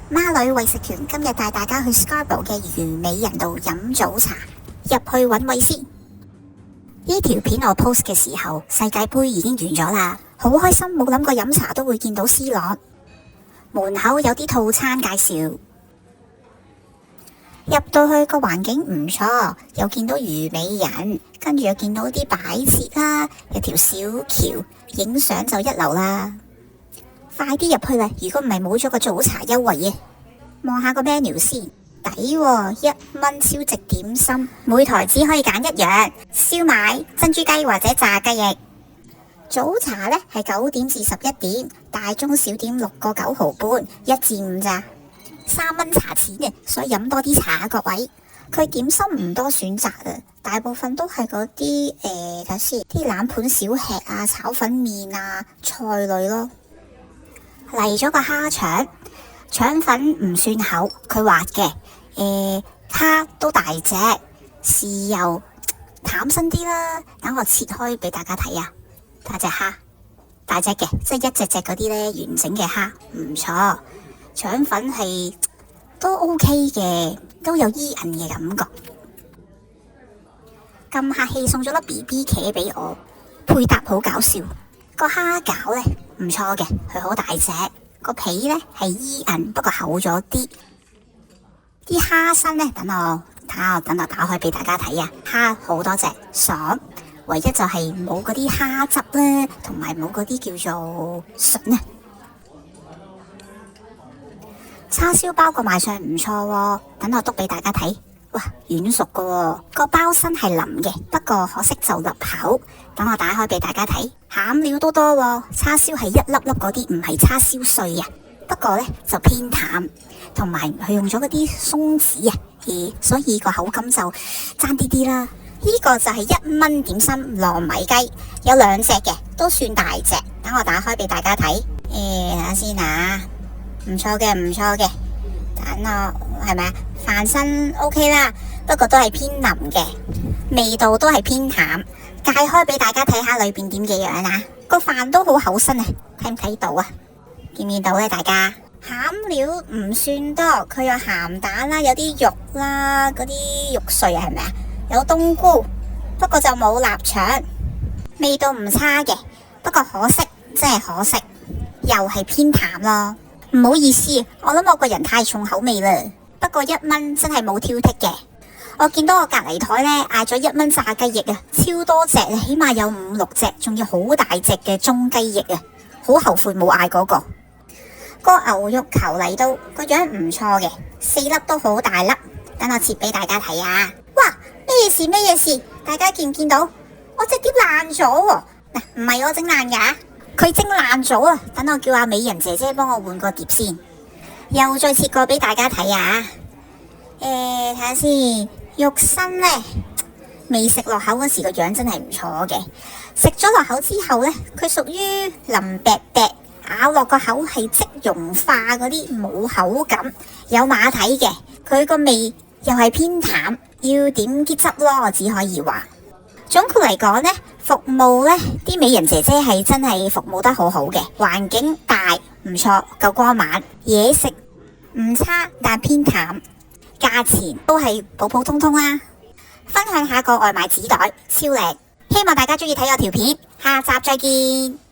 孖女為食團今日帶大家去 Scarborough 嘅虞美人道飲早茶，入去揾位先。呢條片我 post 嘅時候，世界盃已經完咗啦，好開心，冇諗過飲茶都會見到 C 朗。門口有啲套餐介紹，入到去個環境唔錯，又見到虞美人，跟住又見到啲擺設啦，有條小橋，影相就一流啦。快啲入去啦！如果唔係冇咗個早茶優惠嘅，望下個 menu 先，抵喎，1蚊超值點心，每台只可以揀一樣，燒賣、珍珠雞或者炸雞翼。早茶呢係9點至11點，大中小點6個9毫半，1至5咋，3蚊茶錢嘅，所以飲多啲茶啊各位。佢點心唔多選擇啊，大部分都係嗰啲睇下先，啲冷盤小吃啊、炒粉麵啊、菜類咯。嚟咗個蝦腸，腸粉唔算厚，佢滑嘅，蝦都大隻，豉油淡身啲啦。等我切開俾大家睇啊，大隻蝦，大隻嘅，即係一隻隻嗰啲呢，完整嘅蝦，唔錯。腸粉係都 OK 嘅，都有伊韌嘅感覺。咁客氣送咗粒 BB 茄俾我，配搭好搞笑。個蝦餃呢唔錯嘅，佢好大隻，個皮呢係伊韌，不過厚咗啲。啲蝦身呢，等我打開俾大家睇啊！蝦好多隻，爽。唯一就係冇嗰啲蝦汁咧，同埋冇嗰啲叫做筍啊。叉燒包個賣相唔錯喎，等我篤俾大家睇。哇，軟熟噶喎，個包身係腍嘅，不過可惜就入口。等我打開俾大家睇，餡料都多喎，叉燒係一粒粒嗰啲，唔係叉燒碎啊。不過呢就偏淡，同埋佢用咗嗰啲鬆子啊，所以個口感就爭啲啲啦。呢個就係1蚊點心糯米雞，有2隻嘅，都算大隻。等我打開俾大家睇，睇下先啊，唔錯嘅，唔錯嘅。等我係咪啊？飯身 OK 啦，不過都係偏腍嘅，味道都係偏淡。解開俾大家睇下裏邊點嘅樣啊！個飯都好厚身啊，睇唔睇到啊？見唔見到呢？大家餡料唔算多，佢有鹹蛋啦，有啲肉啦，嗰啲肉碎啊，係咪啊？有冬菇，不過就冇臘腸，味道唔差嘅，不過可惜，真係可惜，又係偏淡咯。唔好意思，我諗我個人太重口味啦。不過1蚊真係冇挑剔嘅。我見到我隔離台呢，嗌咗1蚊炸雞翼啊，超多隻，起碼有5、6隻，仲要好大隻嘅中雞翼啊，好後悔冇嗌嗰個。個牛肉球嚟到個樣唔錯嘅，4粒都好大粒，等我切俾大家睇啊！哇，咩事？大家見唔見到？我隻碟爛咗喎！嗱，唔係我整爛㗎，佢整爛咗啊！等我叫阿美人姐姐幫我換個碟先，又再切過俾大家睇啊！睇下先，肉身呢，未食落口嗰時個樣真係唔錯嘅，食咗落口之後呢，佢屬於腍啤啤。咬落個口係即溶化嗰啲，冇口感，有馬蹄嘅，佢個味又係偏淡，要點啲汁咯，我只可以話。總括嚟講呢，服務呢啲美人姐姐係真係服務得好好嘅，環境大唔錯，夠光猛，嘢食唔差但偏淡，價錢都係普普通通啦。分享下個外賣紙袋，超靚，希望大家中意睇我條片，下集再見。